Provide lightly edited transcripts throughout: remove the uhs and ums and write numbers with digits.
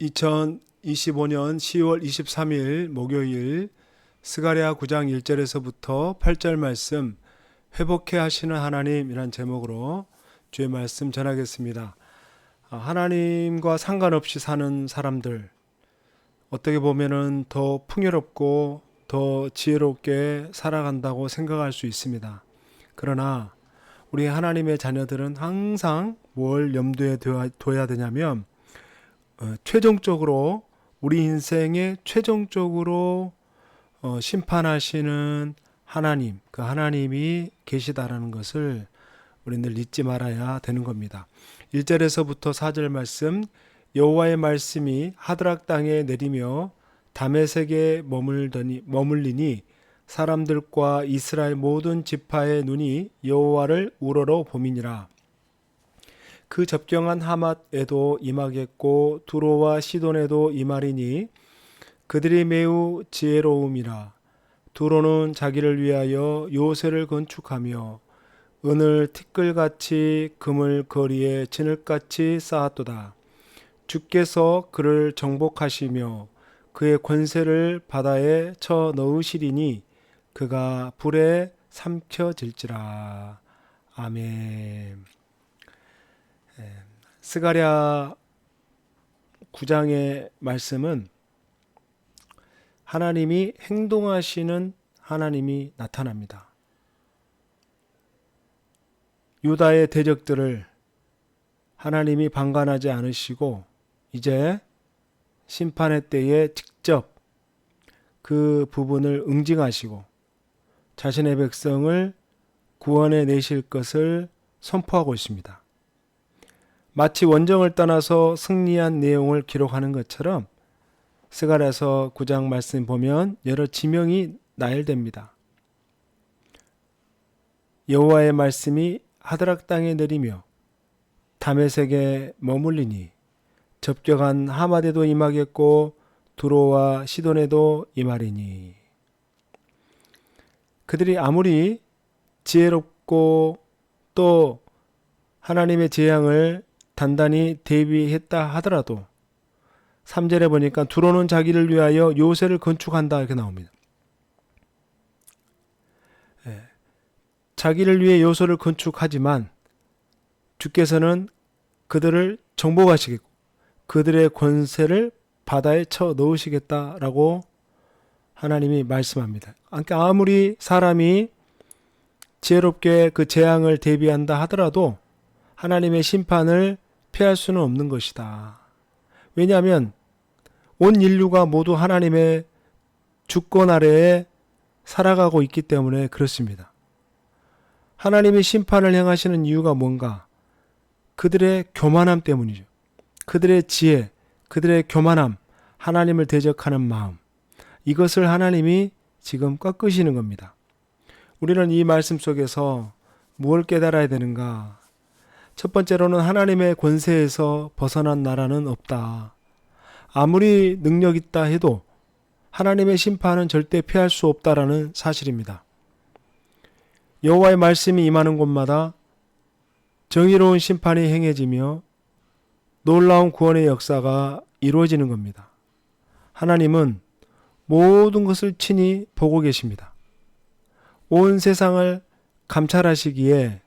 2025년 10월 23일 목요일 스가랴 9장 1절에서부터 8절 말씀 회복해 하시는 하나님이란 제목으로 주의 말씀 전하겠습니다. 하나님과 상관없이 사는 사람들, 어떻게 보면은 더 풍요롭고 더 지혜롭게 살아간다고 생각할 수 있습니다. 그러나 우리 하나님의 자녀들은 항상 뭘 염두에 둬야 되냐면 최종적으로 우리 인생에 최종적으로 심판하시는 하나님, 그 하나님이 계시다라는 것을 우리는 잊지 말아야 되는 겁니다. 1절에서부터 4절 말씀, 여호와의 말씀이 하드락 땅에 내리며 다메섹에 머물리니 사람들과 이스라엘 모든 지파의 눈이 여호와를 우러러 봄이니라. 그 접경한 하맛에도 임하겠고 두로와 시돈에도 임하리니 그들이 매우 지혜로움이라. 두로는 자기를 위하여 요새를 건축하며 은을 티끌같이 금을 거리에 진흙같이 쌓았도다. 주께서 그를 정복하시며 그의 권세를 바다에 쳐 넣으시리니 그가 불에 삼켜질지라. 아멘. 스가랴 9장의 말씀은 하나님이 행동하시는 하나님이 나타납니다. 유다의 대적들을 하나님이 방관하지 않으시고 이제 심판의 때에 직접 그 부분을 응징하시고 자신의 백성을 구원해 내실 것을 선포하고 있습니다. 마치 원정을 떠나서 승리한 내용을 기록하는 것처럼 스가랴서 9장 말씀 보면 여러 지명이 나열됩니다. 여호와의 말씀이 하드락 땅에 내리며 다메섹에 머물리니 접경한 하맛에도 임하겠고 두로와 시돈에도 임하리니. 그들이 아무리 지혜롭고 또 하나님의 재앙을 단단히 대비했다 하더라도 3절에 보니까 두로는 자기를 위하여 요새를 건축한다 이렇게 나옵니다. 자기를 위해 요새를 건축하지만 주께서는 그들을 정복하시겠고 그들의 권세를 바다에 쳐 넣으시겠다라고 하나님이 말씀합니다. 그러니까 아무리 사람이 지혜롭게 그 재앙을 대비한다 하더라도 하나님의 심판을 피할 수는 없는 것이다. 왜냐하면 온 인류가 모두 하나님의 주권 아래에 살아가고 있기 때문에 그렇습니다. 하나님이 심판을 행하시는 이유가 뭔가? 그들의 교만함 때문이죠. 그들의 지혜, 그들의 교만함, 하나님을 대적하는 마음, 이것을 하나님이 지금 꺾으시는 겁니다. 우리는 이 말씀 속에서 무엇을 깨달아야 되는가? 첫 번째로는 하나님의 권세에서 벗어난 나라는 없다. 아무리 능력 있다 해도 하나님의 심판은 절대 피할 수 없다라는 사실입니다. 여호와의 말씀이 임하는 곳마다 정의로운 심판이 행해지며 놀라운 구원의 역사가 이루어지는 겁니다. 하나님은 모든 것을 친히 보고 계십니다. 온 세상을 감찰하시기에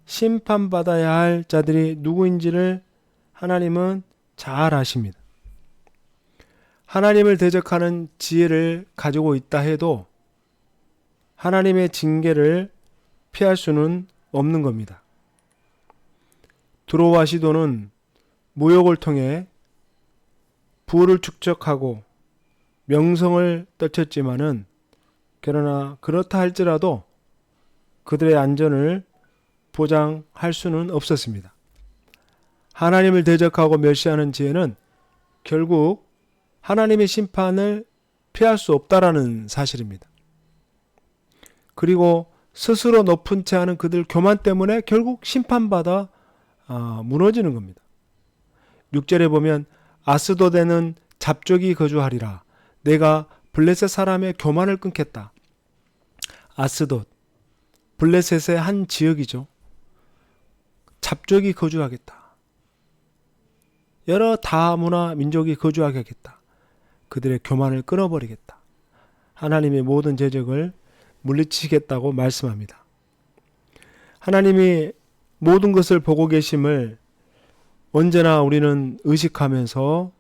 심판받아야 할 자들이 누구인지를 하나님은 잘 아십니다. 하나님을 대적하는 지혜를 가지고 있다 해도 하나님의 징계를 피할 수는 없는 겁니다. 두로와 시돈은 무역을 통해 부를 축적하고 명성을 떨쳤지만은 그러나 그렇다 할지라도 그들의 안전을 보장할 수는 없었습니다. 하나님을 대적하고 멸시하는 지혜는 결국 하나님의 심판을 피할 수 없다라는 사실입니다. 그리고 스스로 높은 채 하는 그들 교만 때문에 결국 심판받아 무너지는 겁니다. 6절에 보면 아스돗에는 잡족이 거주하리라. 내가 블레셋 사람의 교만을 끊겠다. 아스돗, 블레셋의 한 지역이죠. 잡족이 거주하겠다. 여러 다문화 민족이 거주하게 하겠다. 그들의 교만을 끊어버리겠다. 하나님의 모든 제적을 물리치겠다고 말씀합니다. 하나님이 모든 것을 보고 계심을 언제나 우리는 의식하면서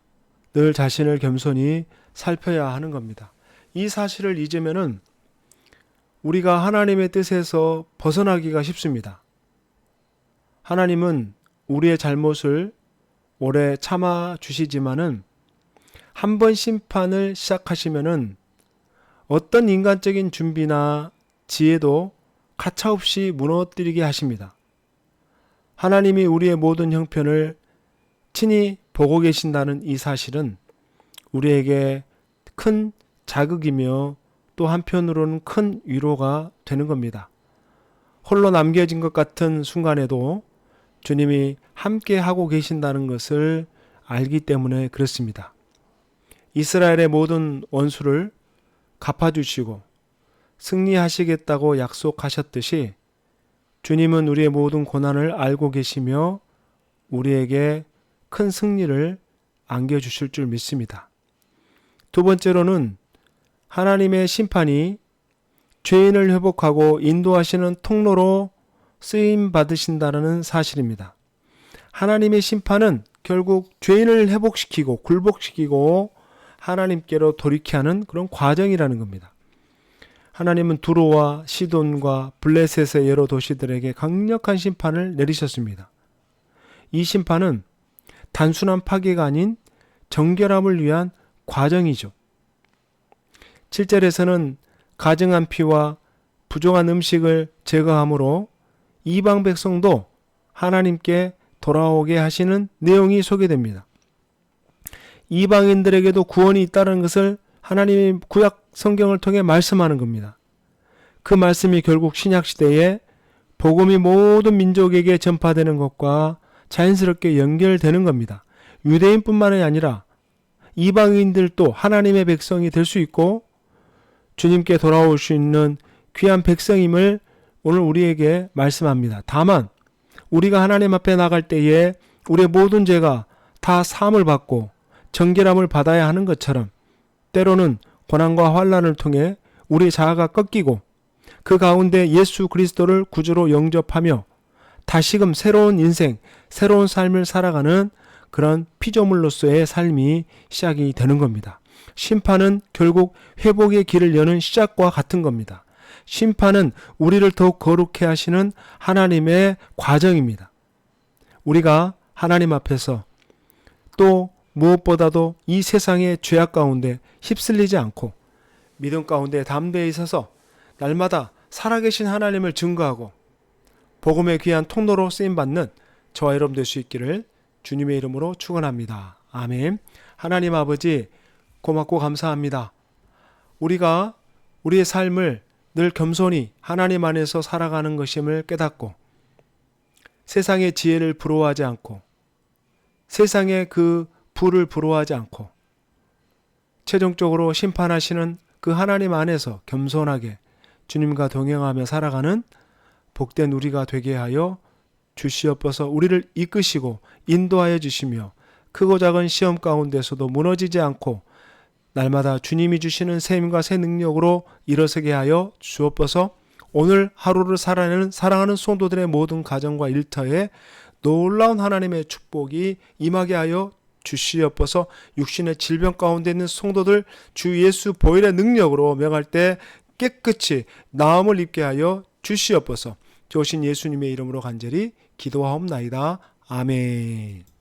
늘 자신을 겸손히 살펴야 하는 겁니다. 이 사실을 잊으면은 우리가 하나님의 뜻에서 벗어나기가 쉽습니다. 하나님은 우리의 잘못을 오래 참아 주시지만은 한 번 심판을 시작하시면은 어떤 인간적인 준비나 지혜도 가차없이 무너뜨리게 하십니다. 하나님이 우리의 모든 형편을 친히 보고 계신다는 이 사실은 우리에게 큰 자극이며 또 한편으로는 큰 위로가 되는 겁니다. 홀로 남겨진 것 같은 순간에도 주님이 함께 하고 계신다는 것을 알기 때문에 그렇습니다. 이스라엘의 모든 원수를 갚아주시고 승리하시겠다고 약속하셨듯이 주님은 우리의 모든 고난을 알고 계시며 우리에게 큰 승리를 안겨주실 줄 믿습니다. 두 번째로는 하나님의 심판이 죄인을 회복하고 인도하시는 통로로 쓰임 받으신다는 사실입니다. 하나님의 심판은 결국 죄인을 회복시키고 굴복시키고 하나님께로 돌이게 하는 그런 과정이라는 겁니다. 하나님은 두로와 시돈과 블레셋의 여러 도시들에게 강력한 심판을 내리셨습니다. 이 심판은 단순한 파괴가 아닌 정결함을 위한 과정이죠. 7절에서는 가증한 피와 부정한 음식을 제거함으로 이방 백성도 하나님께 돌아오게 하시는 내용이 소개됩니다. 이방인들에게도 구원이 있다는 것을 하나님이 구약 성경을 통해 말씀하는 겁니다. 그 말씀이 결국 신약시대에 복음이 모든 민족에게 전파되는 것과 자연스럽게 연결되는 겁니다. 유대인뿐만이 아니라 이방인들도 하나님의 백성이 될 수 있고 주님께 돌아올 수 있는 귀한 백성임을 오늘 우리에게 말씀합니다. 다만 우리가 하나님 앞에 나갈 때에 우리의 모든 죄가 다 사함을 받고 정결함을 받아야 하는 것처럼 때로는 고난과 환난을 통해 우리 자아가 꺾이고 그 가운데 예수 그리스도를 구주로 영접하며 다시금 새로운 인생, 새로운 삶을 살아가는 그런 피조물로서의 삶이 시작이 되는 겁니다. 심판은 결국 회복의 길을 여는 시작과 같은 겁니다. 심판은 우리를 더욱 거룩해 하시는 하나님의 과정입니다. 우리가 하나님 앞에서 또 무엇보다도 이 세상의 죄악 가운데 휩쓸리지 않고 믿음 가운데 담대히 서서 날마다 살아계신 하나님을 증거하고 복음의 귀한 통로로 쓰임받는 저와 여러분 될 수 있기를 주님의 이름으로 축원합니다. 아멘. 하나님 아버지 고맙고 감사합니다. 우리가 우리의 삶을 늘 겸손히 하나님 안에서 살아가는 것임을 깨닫고 세상의 지혜를 부러워하지 않고 세상의 그 부를 부러워하지 않고 최종적으로 심판하시는 그 하나님 안에서 겸손하게 주님과 동행하며 살아가는 복된 우리가 되게 하여 주시옵소서. 우리를 이끄시고 인도하여 주시며 크고 작은 시험 가운데서도 무너지지 않고 날마다 주님이 주시는 새 힘과 새 능력으로 일어서게 하여 주옵소서. 오늘 하루를 살아내는 사랑하는 성도들의 모든 가정과 일터에 놀라운 하나님의 축복이 임하게 하여 주시옵소서. 육신의 질병 가운데 있는 성도들 주 예수 보혈의 능력으로 명할 때 깨끗이 나음을 입게 하여 주시옵소서. 좋으신 예수님의 이름으로 간절히 기도하옵나이다. 아멘.